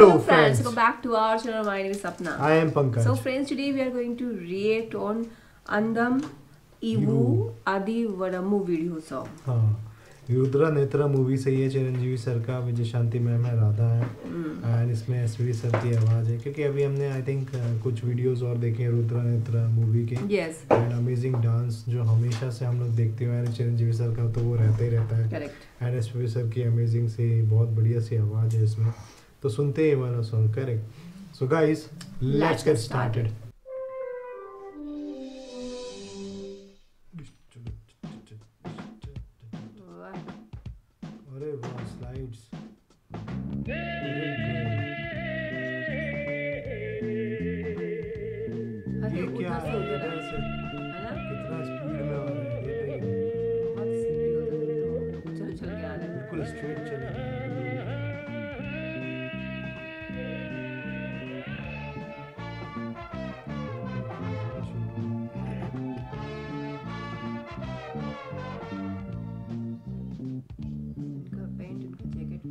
Hello friends, welcome back to our channel. My name is Sapna. I am Pankaj. So friends, today we are going to react on Andam Ivu Adi Vadamu video song. हाँ, Rudra Netra movie से ये Chiranjeevi sir का, विजय शांति ma'am है, राधा है and इसमें SP sir की आवाज़ है क्योंकि अभी हमने आई थिंक कुछ वीडियोस और देखे हैं रुद्रा नेत्रा मूवी के. Yes. एंड अमेजिंग डांस जो हमेशा से हम लोग देखते हुए हैं चिरंजीवी सर का, तो वो रहता ही रहता है. Correct. एंड एसपी सर की अमेजिंग सी बहुत बढ़िया सी आवाज़ है इसमें, तो सुनते हैं ये वाला song. Correct. So guys, let's get started. अरे वाह, स्लाइड्स. अरे ये क्या उधर से उधर इधर से है ना? कितना स्पीड में आ रहा है, देखिए. बहुत स्पीड होता है तो चल चल के आ रहा है. बिल्कुल स्ट्रेट चले. इनका पैंट, इनका जैकेट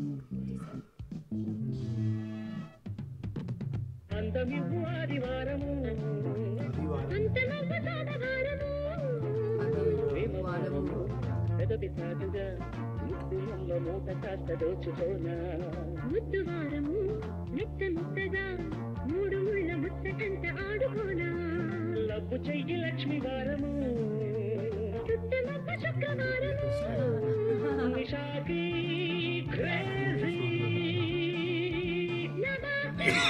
ముద్దువారము మెత్త ముద్దగా మూడు ముళ్ళ ముచ్చటంత ఆడుకోనా లవ్వు చెయ్యి లక్ష్మి వారము చుట్టమప్ప శుక్రవారము నిషాకి క్రేజీ बाहर का है.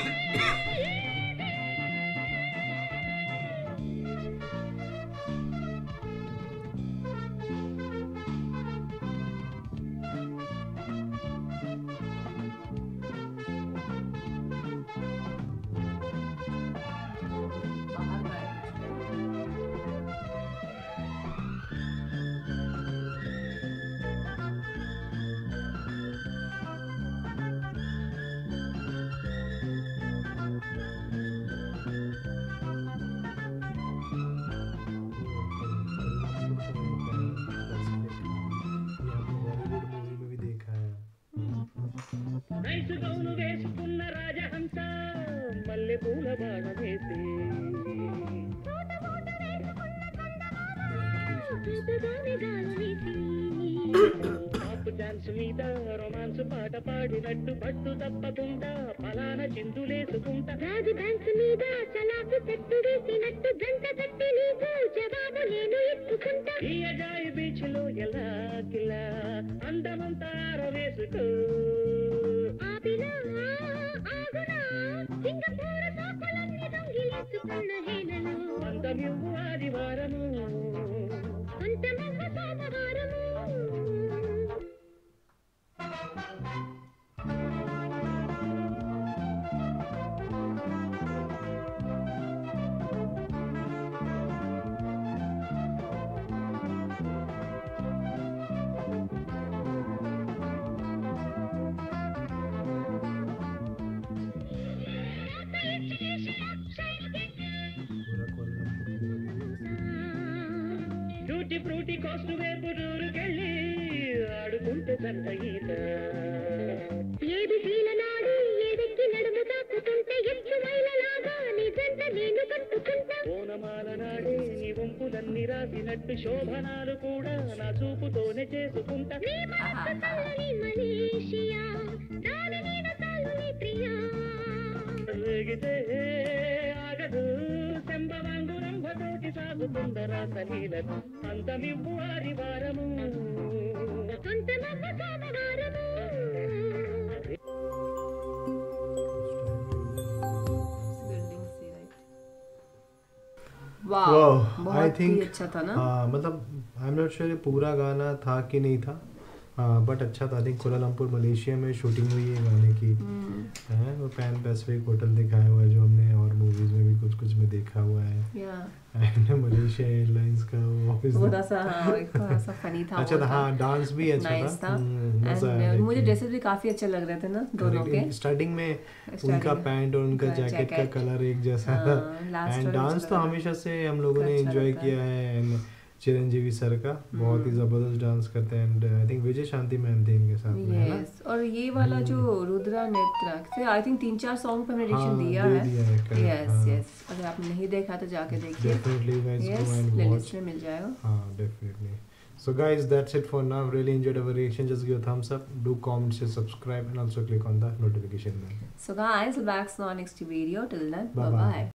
बॉलीवुड मूवी में भी देखा है. నైసు గౌను వేసుకున్న రాజహంస మల్లె పూల బాణ వేసి పాపు డాన్స్ మీద రొమాన్స్ పాట పాడినట్టు పట్టు తప్పకుండా ఫలాన చిందులేసుకుంటా రాజు డాన్స్ మీద చలాకు చెట్టు వేసినట్టు గంట కట్టి నీకు జవాబు నేను ఇచ్చుకుంటా ఈ అజాయి బీచ్ లో ఎలా కిలా అందమంతా వేసుకో ఆపినా ఆగునా సింగపూర సాకులన్నీ దొంగిలించుకున్న హేళను అందమివ్వు ఆదివారము అంతమవ్వ సోమవారము पूरा कोलंबो. టూటి ఫ్రూటి కోస్ట్ వైపు దూరుకెళ్ళి ఆడుకుంటే చంట ఈత ఏది శీల నాడు ఏదెక్కి నడుము తాకుతుంటే ఎత్తు మైలలాగా నిజంట నేను కట్టుకుంటా ఓనమాల నాడే నీ వంపులన్నీ రాసినట్టు శోభనాలు కూడా నా చూపుతోనే చేసుకుంటా మలేషియా దాని మీద తాలుని ప్రియా రేగితే ఆగదు శంభవాంగురంభతోటి సాగుతుందరా సలీలను అంతమివ్వు ఆదివారము అంతమవ్వ సోమవారము बिल्डिंग से राइट. वाह, Wow, बहुत I ही think अच्छा था ना. हाँ, मतलब आई एम नॉट श्योर ये पूरा गाना था कि नहीं था, बट अच्छा था. आई थिंक कोलालमपुर मलेशिया में शूटिंग हुई है गाने की है. वो पैन पैसिफिक होटल दिखाया हुआ है जो हमने और मूवीज में भी कुछ कुछ में देखा हुआ है. या एंड मलेशिया एयरलाइंस का वो ऑफिस थोड़ा सा हाँ, एक थोड़ा सा फनी था. अच्छा वो था. हाँ, डांस भी अच्छा नाइस था. मजा And, आया मुझे देख ड्रेसेस भी काफी अच्छे लग रहे थे ना दोनों के. के. स्टार्टिंग में उनका में पैंट और उनका उनका जैकेट का जैकेट. कलर एक जैसा हाँ, था. last एंड वाला डांस जो तो कलर हमेशा से हम लोगों ने अच्छा एंजॉय लगता है. किया है. एंड चिरंजीवी सर का, बहुत ही जबरदस्त डांस करते हैं। And I think Vijay Shanti ma'am थे इनके साथ में, है ना? यस, और ये वाला जो रुद्रा नेत्रा से आई थिंक 3-4 सॉन्ग पे हमने हाँ, रिएक्शन दिया दे है। दिया है, correct, यस हाँ। यस, अगर आपने नहीं देखा तो जाके देखिए। Definitely guys go yes, and playlist watch. में मिल जाएगा। हाँ, definitely. So guys, that's it for now. Really enjoyed our reaction. Just give a thumbs up, do comment, share, subscribe, and also click on the notification bell. So guys, we'll back to our next video. Till then, Bye-bye. bye bye.